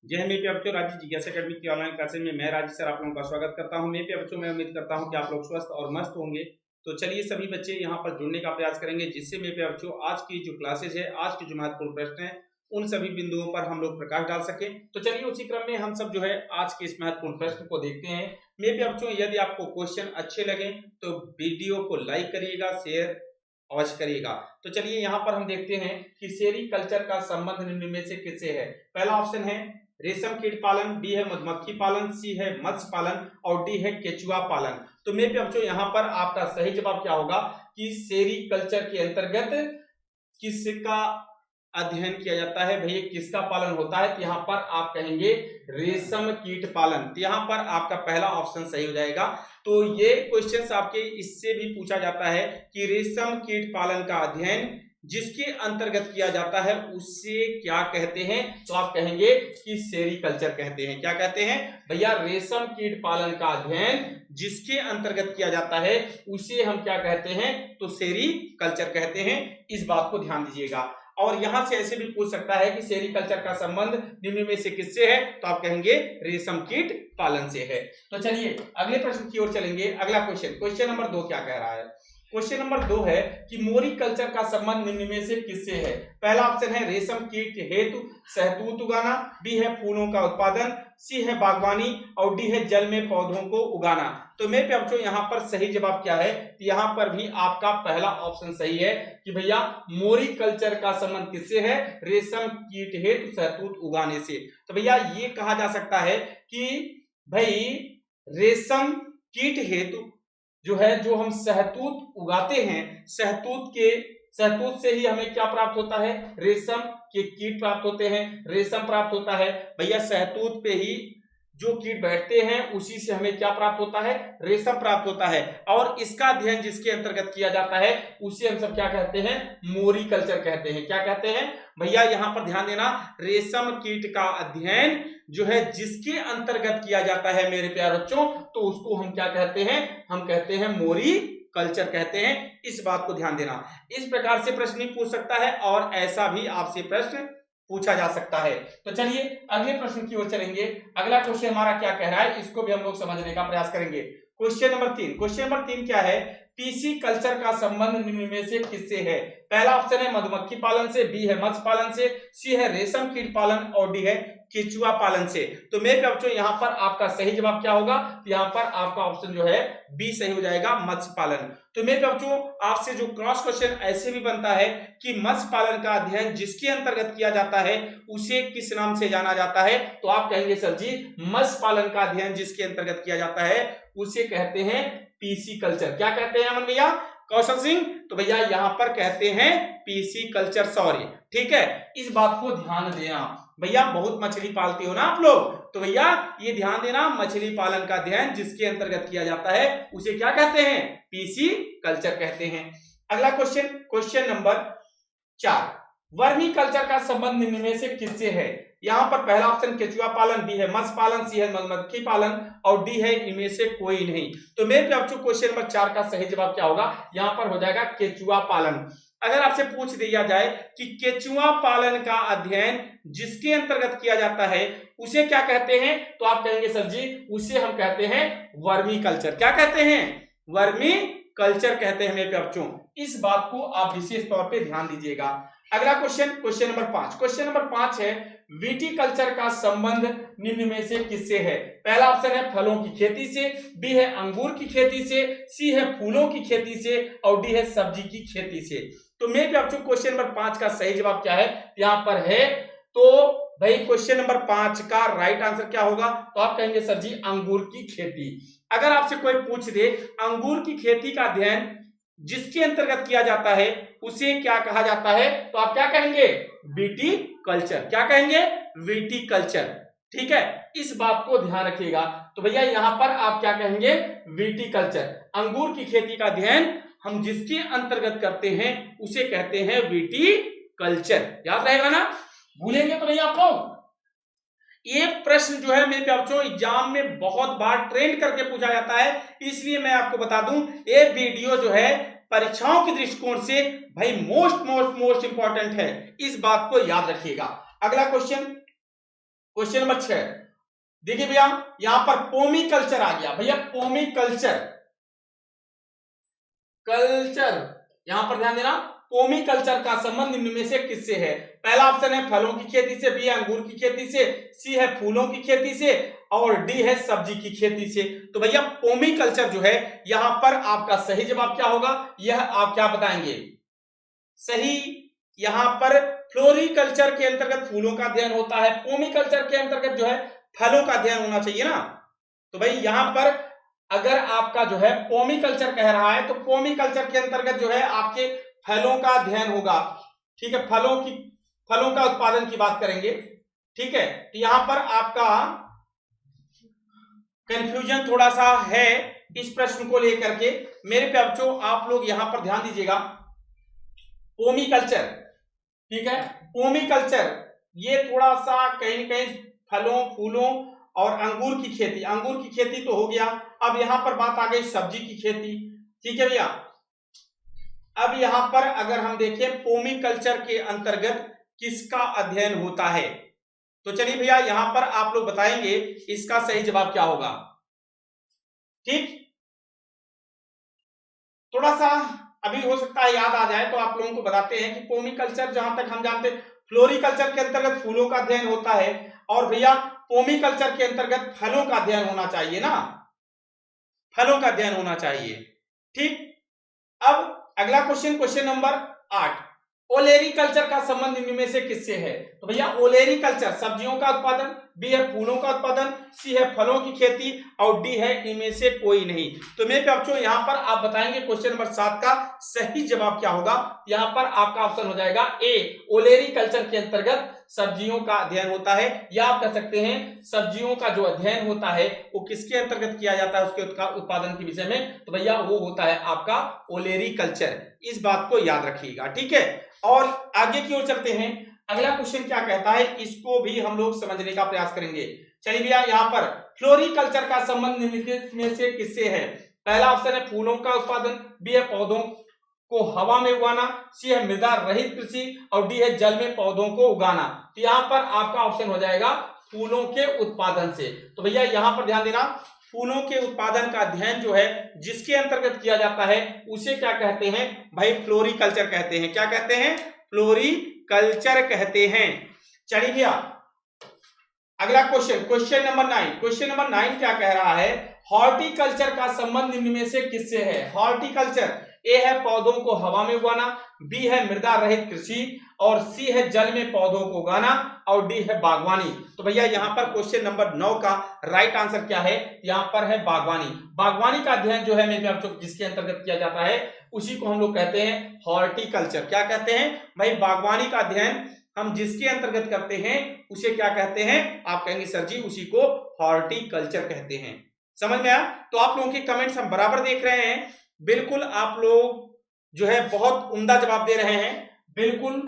जय हिंद मेरे बच्चों, राज्य जिज्ञासा अकेडमी की ऑनलाइन क्लासेज में मैं राजीव सर आप लोगों का स्वागत करता हूं। मेरे बच्चों, मैं उम्मीद करता हूं कि आप लोग स्वस्थ और मस्त होंगे। तो चलिए सभी बच्चे यहां पर जुड़ने का प्रयास करेंगे, जिससे मेरे बच्चों आज की जो क्लासेज है, आज के जो महत्वपूर्ण प्रश्न है, उन सभी बिंदुओं पर हम लोग प्रकाश डाल सके। तो चलिए उसी क्रम में हम सब जो है आज के इस महत्वपूर्ण प्रश्न को देखते हैं। मेरे बच्चों, यदि आपको क्वेश्चन अच्छे लगे तो वीडियो को लाइक करिएगा, शेयर अवश्य करिएगा। तो चलिए यहाँ पर हम देखते हैं कि सेरीकल्चर का संबंध निम्न में से किससे है। पहला ऑप्शन है रेशम कीट पालन, बी है मधुमक्खी पालन, सी है मत्स्य पालन और डी है केचुआ पालन। तो मेरे बच्चों यहाँ पर आपका सही जवाब क्या होगा कि सेरीकल्चर के अंतर्गत किसका अध्ययन किया जाता है, भैया किसका पालन होता है। तो यहाँ पर आप कहेंगे रेशम कीट पालन। तो यहाँ पर आपका पहला ऑप्शन सही हो जाएगा। तो ये क्वेश्चंस आपके इससे भी पूछा जाता है कि रेशम कीट पालन का अध्ययन जिसके अंतर्गत किया जाता है उसे क्या कहते हैं। तो आप कहेंगे कि सेरीकल्चर कहते हैं। क्या कहते हैं भैया? रेशम कीट पालन का अध्ययन जिसके अंतर्गत किया जाता है उसे हम क्या कहते हैं? तो सेरीकल्चर कहते हैं। इस बात को ध्यान दीजिएगा। और यहां से ऐसे भी पूछ सकता है कि सेरीकल्चर का संबंध निम्न में से किससे है। तो आप कहेंगे रेशम कीट पालन से है। तो चलिए अगले प्रश्न की ओर चलेंगे। अगला क्वेश्चन नंबर 2 क्या कह रहा है। क्वेश्चन नंबर 2 है कि मोरिकल्चर का संबंध निम्न में से किससे है। पहला ऑप्शन है रेशम कीट हेतु शहतूत उगाना, बी है फूलों का उत्पादन, सी है बागवानी और डी है जल में पौधों को उगाना। तो मेरे बच्चों यहाँ पर सही जवाब क्या है? यहाँ पर भी आपका पहला ऑप्शन सही है कि भैया मोरिकल्चर का संबंध किससे है? रेशम कीट हेतु शहतूत उगाने से। तो भैया ये कहा जा सकता है कि भाई रेशम कीट हेतु जो है, जो हम शहतूत उगाते हैं, शहतूत से ही हमें क्या प्राप्त होता है? रेशम के कीट प्राप्त होते हैं, रेशम प्राप्त होता है। भैया शहतूत पे ही जो कीट बैठते हैं उसी से हमें क्या प्राप्त होता है? रेशम प्राप्त होता है। और इसका अध्ययन जिसके अंतर्गत किया जाता है उसे हम सब क्या कहते हैं? मोरिकल्चर कहते हैं। क्या कहते हैं भैया? यहां पर ध्यान देना, रेशम कीट का अध्ययन जो है जिसके अंतर्गत किया जाता है मेरे प्यारे बच्चों, तो उसको हम क्या कहते हैं? हम कहते हैं मोरिकल्चर कहते हैं। इस बात को ध्यान देना। इस प्रकार से प्रश्न नहीं पूछ सकता है और ऐसा भी आपसे प्रश्न पूछा जा सकता है। तो चलिए अगले प्रश्न की ओर चलेंगे। अगला क्वेश्चन हमारा क्या कह रहा है, इसको भी हम लोग समझने का प्रयास करेंगे। क्वेश्चन नंबर 3 क्या है? पीसी कल्चर का संबंध निम्न में से किससे है। पहला ऑप्शन है मधुमक्खी पालन से, बी है मत्स्य पालन से, सी है रेशम कीट पालन और डी है केचुआ पालन से। तो मेरे बच्चों यहाँ पर आपका सही जवाब क्या होगा? यहाँ पर आपका ऑप्शन जो है बी सही हो जाएगा, मत्स्य पालन। तो मेरे बच्चों आपसे जो क्रॉस क्वेश्चन ऐसे भी बनता है कि मत्स्य पालन का अध्ययन जिसके अंतर्गत किया जाता है उसे किस नाम से जाना जाता है। तो आप कहेंगे सर जी मत्स्य पालन का अध्ययन जिसके अंतर्गत किया जाता है उसे कहते हैं पीसी कल्चर। क्या कहते हैं अमन भैया? कौशल सिंह? तो भैया यहाँ पर कहते हैं पीसी कल्चर, सॉरी। ठीक है, इस बात को ध्यान देना। भैया बहुत मछली पालते हो ना आप लोग, तो भैया ये ध्यान देना, मछली पालन का अध्ययन जिसके अंतर्गत किया जाता है उसे क्या कहते हैं? पीसी कल्चर कहते हैं। अगला क्वेश्चन नंबर 4, वर्मी कल्चर का संबंध निम्न में से किससे है। यहाँ पर पहला ऑप्शन केचुआ पालन, बी है मत्स्य पालन, सी है मधुमक्खी पालन और डी है इनमें से कोई नहीं। तो मेरे बच्चों क्वेश्चन नंबर 4 का सही जवाब क्या होगा? यहाँ पर हो जाएगा केचुआ पालन। अगर आपसे पूछ दिया जाए कि केचुआ पालन का अध्ययन जिसके अंतर्गत किया जाता है उसे क्या कहते हैं, तो आप कहेंगे सर जी उसे हम कहते हैं वर्मी कल्चर। क्या कहते हैं? वर्मी कल्चर कहते हैं मेरे बच्चों। इस बात को आप विशेष तौर पे ध्यान दीजिएगा। अगला क्वेश्चन नंबर 5 है विटीकल्चर का संबंध निम्न में से किससे है। पहला ऑप्शन है फलों की खेती से, बी है अंगूर की खेती से, सी है फूलों की खेती से और डी है सब्जी की खेती से। तो मेरे बच्चों क्वेश्चन नंबर 5 का सही जवाब क्या है? यहाँ पर है तो भाई क्वेश्चन नंबर 5 का राइट आंसर क्या होगा? तो आप कहेंगे सर जी अंगूर की खेती। अगर आपसे कोई पूछ दे अंगूर की खेती का अध्ययन जिसके अंतर्गत किया जाता है उसे क्या कहा जाता है, तो आप क्या कहेंगे? विटीकल्चर। क्या कहेंगे? विटीकल्चर। ठीक है, इस बात को ध्यान रखिएगा। तो भैया यहां पर आप क्या कहेंगे? विटीकल्चर। अंगूर की खेती का अध्ययन हम जिसके अंतर्गत करते हैं उसे कहते हैं विटीकल्चर। याद रहेगा ना, भूलेंगे तो नहीं आप लोग। ये प्रश्न जो है मेरे बच्चों एग्जाम में बहुत बार ट्रेंड करके पूछा जाता है, इसलिए मैं आपको बता दूं ये वीडियो जो है परीक्षाओं के दृष्टिकोण से भाई मोस्ट इंपॉर्टेंट है। इस बात को याद रखिएगा। अगला क्वेश्चन क्वेश्चन नंबर 6 देखिए भैया, यहां पर पोमी कल्चर आ गया भैया, पोमी कल्चर, यहां पर ध्यान देना, पोमी कल्चर का संबंध निम्न में से किससे है? पहला ऑप्शन है फलों की खेती से, बी है अंगूर की खेती से, सी है फूलों की खेती से और डी है सब्जी की खेती से। तो भैया पोमी कल्चर जो है यहां पर आपका सही जवाब क्या होगा, यह आप क्या बताएंगे? सही, यहां पर फ्लोरिकल्चर के अंतर्गत फूलों का अध्ययन होता है, पोमी कल्चर के अंतर्गत जो है फलों का अध्ययन होना चाहिए ना। तो भाई यहां पर अगर आपका जो है पोमी कल्चर कह रहा है तो पोमी कल्चर के अंतर्गत जो है आपके फलों का अध्ययन होगा, ठीक है, फलों का उत्पादन की बात करेंगे, ठीक है। तो यहां पर आपका कंफ्यूजन थोड़ा सा है इस प्रश्न को लेकर के। मेरे प्यारे बच्चों आप लोग यहां पर ध्यान दीजिएगा, पोमी कल्चर, ठीक है, पोमी कल्चर ये थोड़ा सा कहीं न कहीं फलों फूलों और अंगूर की खेती तो हो गया। अब यहां पर बात आ गई सब्जी की खेती, ठीक है भैया। अब यहां पर अगर हम देखें पोमी कल्चर के अंतर्गत किसका अध्ययन होता है, तो चलिए भैया यहां पर आप लोग बताएंगे इसका सही जवाब क्या होगा। ठीक, थोड़ा सा अभी हो सकता है याद आ जाए तो आप लोगों को बताते हैं कि पोमी कल्चर जहां तक हम जानते हैं फ्लोरिकल्चर के अंतर्गत फूलों का अध्ययन होता है और भैया पोमी कल्चर के अंतर्गत फलों का अध्ययन होना चाहिए ना, फलों का अध्ययन होना चाहिए। ठीक, अब अगला क्वेश्चन, क्वेश्चन नंबर 8, ओलेरी कल्चर का संबंध इनमें में से किससे है? तो भैया ओलेरी कल्चर सब्जियों का उत्पादन, बी है फूलों का उत्पादन, सी है फलों की खेती और डी है इनमें से कोई नहीं। तो मेरे बच्चों यहां पर आप बताएंगे क्वेश्चन नंबर 7 का सही जवाब क्या होगा। यहां पर आपका ऑप्शन हो जाएगा ए, ओलेरी कल्चर के अंतर्गत सब्जियों का अध्ययन होता है, या आप कह सकते हैं सब्जियों का जो अध्ययन होता है वो किसके अंतर्गत किया जाता है उसके उत्पादन के विषय में, तो भैया वो होता है आपका ओलेरी कल्चर। इस बात को याद रखिएगा, ठीक है। और आगे की ओर चलते हैं, अगला क्वेश्चन क्या कहता है इसको भी हम लोग समझने का प्रयास करेंगे। चलिए भैया यहाँ पर फ्लोरिकल्चर का संबंध निम्नलिखित में से किससे है? पहला ऑप्शन है फूलों का उत्पादन, बी है पौधों को हवा में उगाना, सी है मृदा रहित कृषि और डी है जल में पौधों को उगाना। तो यहाँ पर आपका ऑप्शन हो जाएगा फूलों के उत्पादन से। तो भैया यहाँ पर ध्यान देना, फूलों के उत्पादन का अध्ययन जो है जिसके अंतर्गत किया जाता है उसे क्या कहते हैं भाई? फ्लोरिकल्चर कहते हैं। क्या कहते हैं? फ्लोरिकल्चर कहते हैं। चलिए भैया अगला question, question number 9, question number 9 क्या कह रहा है? हॉर्टिकल्चर का संबंध निम्न में से किससे है? हॉर्टिकल्चर, ए है पौधों को हवा में उगाना, बी है मृदा रहित कृषि और सी है जल में पौधों को उगाना और डी है बागवानी। तो भैया यहाँ पर क्वेश्चन नंबर 9 का राइट आंसर क्या है? यहाँ पर है बागवानी। बागवानी का अध्ययन जो है मेरे बच्चों जिसके अंतर्गत किया जाता है उसी को हम लोग कहते हैं हॉर्टिकल्चर। क्या कहते हैं भाई? बागवानी का अध्ययन हम जिसके अंतर्गत करते हैं उसे क्या कहते हैं? आप कहेंगे सर जी उसी को हॉर्टिकल्चर कहते हैं। समझ में आया? तो आप लोगों के कमेंट्स हम बराबर देख रहे हैं, बिल्कुल आप लोग जो है बहुत उम्दा जवाब दे रहे हैं, बिल्कुल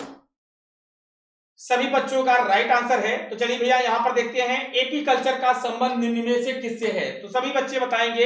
सभी बच्चों का राइट आंसर है। तो चलिए भैया यहां पर देखते हैं एपी कल्चर का संबंध निम्न में से किससे है? तो सभी बच्चे बताएंगे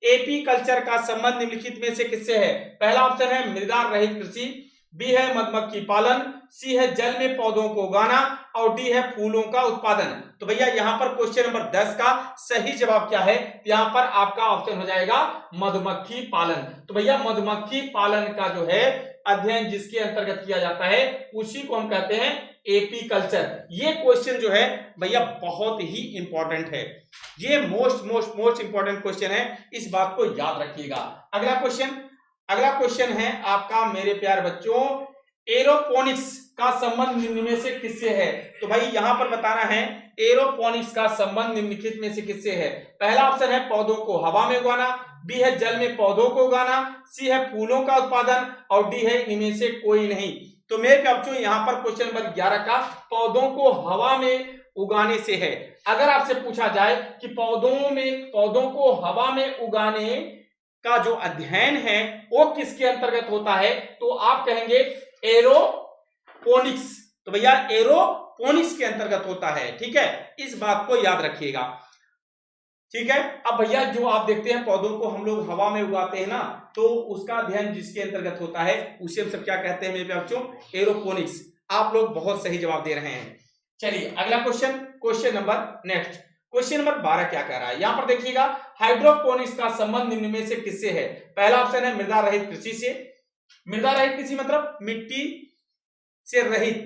एपी कल्चर का संबंध निम्नलिखित में से किससे है? पहला ऑप्शन है मृदा रहित कृषि, बी है मधुमक्खी पालन, सी है जल में पौधों को उगाना और डी है फूलों का उत्पादन। तो भैया यहाँ पर क्वेश्चन नंबर 10 का सही जवाब क्या है? यहाँ पर आपका ऑप्शन हो जाएगा मधुमक्खी पालन। तो भैया मधुमक्खी पालन का जो है अध्ययन जिसके अंतर्गत किया जाता है उसी को हम कहते हैं एपी कल्चर। ये क्वेश्चन जो है भैया बहुत ही इंपॉर्टेंट है, ये मोस्ट इंपॉर्टेंट क्वेश्चन है, इस बात को याद रखिएगा। अगला क्वेश्चन है आपका मेरे प्यारे बच्चों, एरोपोनिक्स का संबंध निम्न में से किससे है? तो भाई यहां पर बताना है एरोपोनिक्स का संबंध निम्नलिखित में से किससे है? पहला ऑप्शन है पौधों को हवा में उगाना, बी है जल में पौधों को उगाना, सी है फूलों का उत्पादन और डी है इनमें से कोई नहीं। तो मेरे बच्चों यहां पर क्वेश्चन नंबर 11 का पौधों को हवा में उगाने से है। अगर आपसे पूछा जाए कि पौधों को हवा में उगाने का जो अध्ययन है वो किसके अंतर्गत होता है, तो आप कहेंगे एरोपोनिक्स। तो भैया एरोपोनिक्स के अंतर्गत होता है, ठीक है, इस बात को याद रखिएगा, ठीक है। अब भैया जो आप देखते हैं पौधों को हम लोग हवा में उगाते हैं ना, तो उसका अध्ययन जिसके अंतर्गत होता है उसे हम सब क्या कहते हैं मेरे बच्चों? एरोपोनिक्स। आप लोग बहुत सही जवाब दे रहे हैं। चलिए अगला question, question number next, question number 12 क्या कह रहा है, यहां पर देखिएगा हाइड्रोपोनिक्स का संबंध निम्न में से किससे है। पहला ऑप्शन है मृदा रहित कृषि से, मृदा रहित कृषि मतलब मिट्टी से रहित,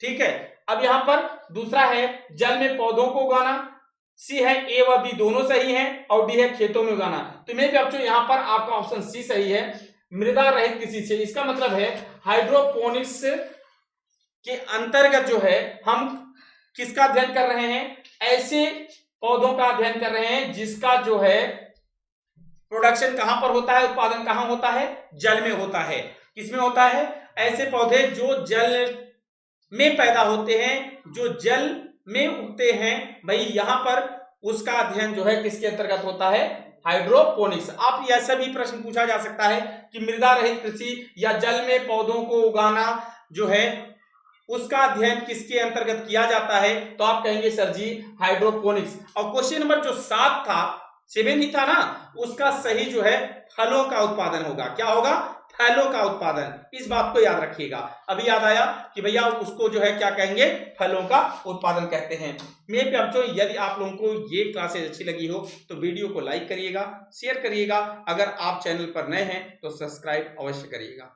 ठीक है। अब यहां पर दूसरा है जल में पौधों को उगाना, सी है ए व बी दोनों सही है, और डी है खेतों में उगाना। तो मेरे बच्चों यहां पर आपका ऑप्शन सी सही है, मृदा रहित कृषि से। इसका मतलब है हाइड्रोपोनिक्स के अंतर्गत जो है हम किसका अध्ययन कर रहे हैं, ऐसे पौधों का अध्ययन कर रहे हैं जिसका जो है प्रोडक्शन कहां पर होता है, उत्पादन कहां होता है, जल में होता है। किसमें होता है, ऐसे पौधे जो जल में पैदा होते हैं, जो जल में उगते हैं, भाई यहां पर उसका अध्ययन जो है किसके अंतर्गत होता है, हाइड्रोपोनिक्स। आप ऐसा भी प्रश्न पूछा जा सकता है कि मृदा रहित कृषि या जल में पौधों को उगाना जो है उसका अध्ययन किसके अंतर्गत किया जाता है, तो आप कहेंगे सर जी हाइड्रोपोनिक्स। और क्वेश्चन नंबर जो 7 था, 7 ही था ना, उसका सही जो है फलों का उत्पादन होगा। क्या होगा, फलों का उत्पादन। इस बात को याद रखिएगा। अभी याद आया कि भैया उसको जो है क्या कहेंगे, फलों का उत्पादन कहते हैं। मेरे प्यारे बच्चों, यदि आप लोगों को ये क्लासेस अच्छी लगी हो तो वीडियो को लाइक करिएगा, शेयर करिएगा। अगर आप चैनल पर नए हैं तो सब्सक्राइब अवश्य करिएगा।